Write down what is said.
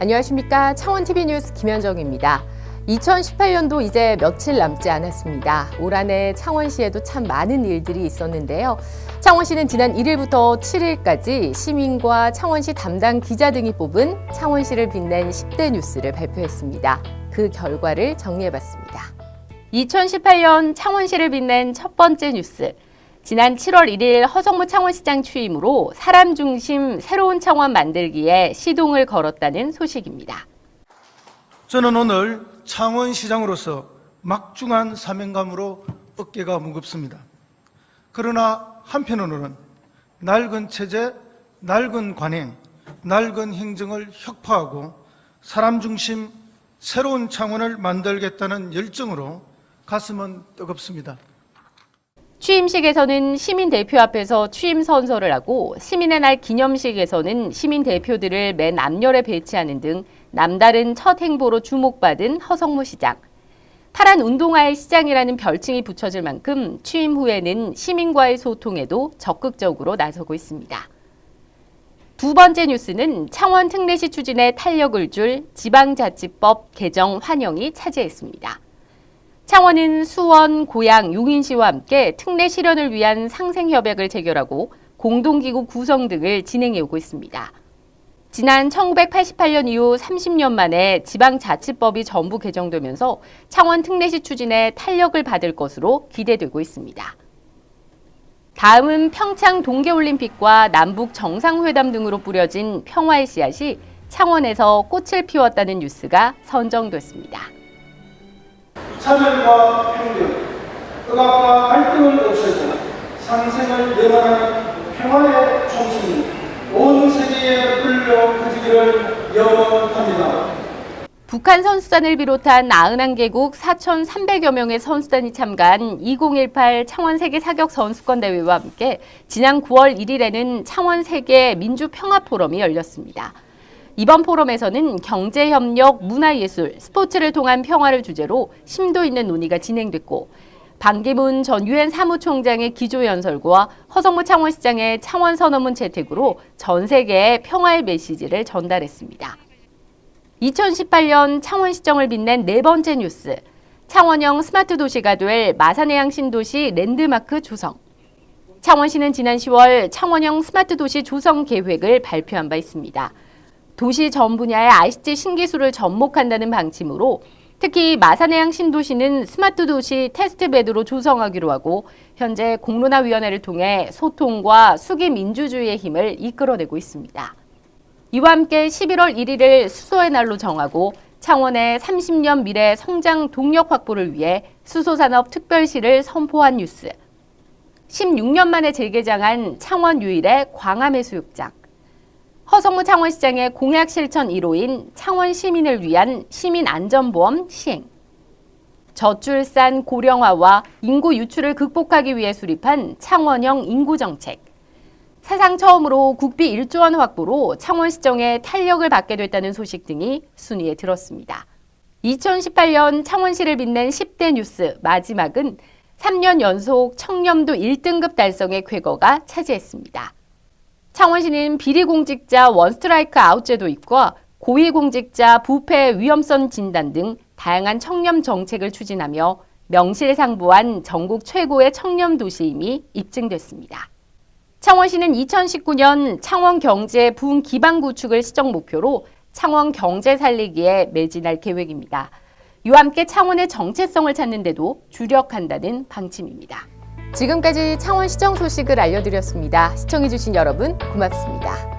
안녕하십니까. 창원TV 뉴스 김현정입니다. 2018년도 이제 며칠 남지 않았습니다. 올 한 해 창원시에도 참 많은 일들이 있었는데요. 창원시는 지난 1일부터 7일까지 시민과 창원시 담당 기자 등이 뽑은 창원시를 빛낸 10대 뉴스를 발표했습니다. 그 결과를 정리해봤습니다. 2018년 창원시를 빛낸 첫 번째 뉴스. 지난 7월 1일 허정무 창원시장 취임으로 사람 중심 새로운 창원 만들기에 시동을 걸었다는 소식입니다. 저는 오늘 창원시장으로서 막중한 사명감으로 어깨가 무겁습니다. 그러나 한편으로는 낡은 체제, 낡은 관행, 낡은 행정을 혁파하고 사람 중심 새로운 창원을 만들겠다는 열정으로 가슴은 뜨겁습니다. 취임식에서는 시민 대표 앞에서 취임 선서를 하고 시민의 날 기념식에서는 시민 대표들을 맨 앞열에 배치하는 등 남다른 첫 행보로 주목받은 허정무 시장. 파란 운동화의 시장이라는 별칭이 붙여질 만큼 취임 후에는 시민과의 소통에도 적극적으로 나서고 있습니다. 두 번째 뉴스는 창원 특례시 추진에 탄력을 줄 지방자치법 개정 환영이 차지했습니다. 창원은 수원, 고양, 용인시와 함께 특례 실현을 위한 상생협약을 체결하고 공동기구 구성 등을 진행해 오고 있습니다. 지난 1988년 이후 30년 만에 지방자치법이 전부 개정되면서 창원 특례시 추진에 탄력을 받을 것으로 기대되고 있습니다. 다음은 평창 동계올림픽과 남북 정상회담 등으로 뿌려진 평화의 씨앗이 창원에서 꽃을 피웠다는 뉴스가 선정됐습니다. 차별과 평등, 억압과 갈등을 없애고 상생을 영원하는 평화의 총신이 온 세계에 흘러 퍼지기를 염원합니다. 북한 선수단을 비롯한 91개국 4,300여 명의 선수단이 참가한 2018 창원 세계 사격 선수권 대회와 함께 지난 9월 1일에는 창원 세계 민주평화포럼이 열렸습니다. 이번 포럼에서는 경제협력, 문화예술, 스포츠를 통한 평화를 주제로 심도 있는 논의가 진행됐고 반기문 전 유엔 사무총장의 기조연설과 허정무 창원시장의 창원선언문 채택으로 전 세계에 평화의 메시지를 전달했습니다. 2018년 창원시정을 빛낸 네 번째 뉴스. 창원형 스마트 도시가 될 마산해양 신도시 랜드마크 조성. 창원시는 지난 10월 창원형 스마트 도시 조성 계획을 발표한 바 있습니다. 도시 전 분야의 ICT 신기술을 접목한다는 방침으로 특히 마산해양 신도시는 스마트 도시 테스트베드로 조성하기로 하고 현재 공론화위원회를 통해 소통과 수기 민주주의의 힘을 이끌어내고 있습니다. 이와 함께 11월 1일을 수소의 날로 정하고 창원의 30년 미래 성장 동력 확보를 위해 수소산업 특별시를 선포한 뉴스. 16년 만에 재개장한 창원 유일의 광암해수욕장. 허정무 창원시장의 공약 실천 1호인 창원 시민을 위한 시민안전보험 시행. 저출산 고령화와 인구 유출을 극복하기 위해 수립한 창원형 인구정책. 사상 처음으로 국비 1조 원 확보로 창원시정에 탄력을 받게 됐다는 소식 등이 순위에 들었습니다. 2018년 창원시를 빛낸 10대 뉴스 마지막은 3년 연속 청렴도 1등급 달성의 쾌거가 차지했습니다. 창원시는 비리공직자 원스트라이크 아웃제 도입과 고위공직자 부패 위험성 진단 등 다양한 청렴 정책을 추진하며 명실상부한 전국 최고의 청렴 도시임이 입증됐습니다. 창원시는 2019년 창원 경제 부흥 기반 구축을 시정 목표로 창원 경제 살리기에 매진할 계획입니다. 이와 함께 창원의 정체성을 찾는 데도 주력한다는 방침입니다. 지금까지 창원시정 소식을 알려드렸습니다. 시청해주신 여러분 고맙습니다.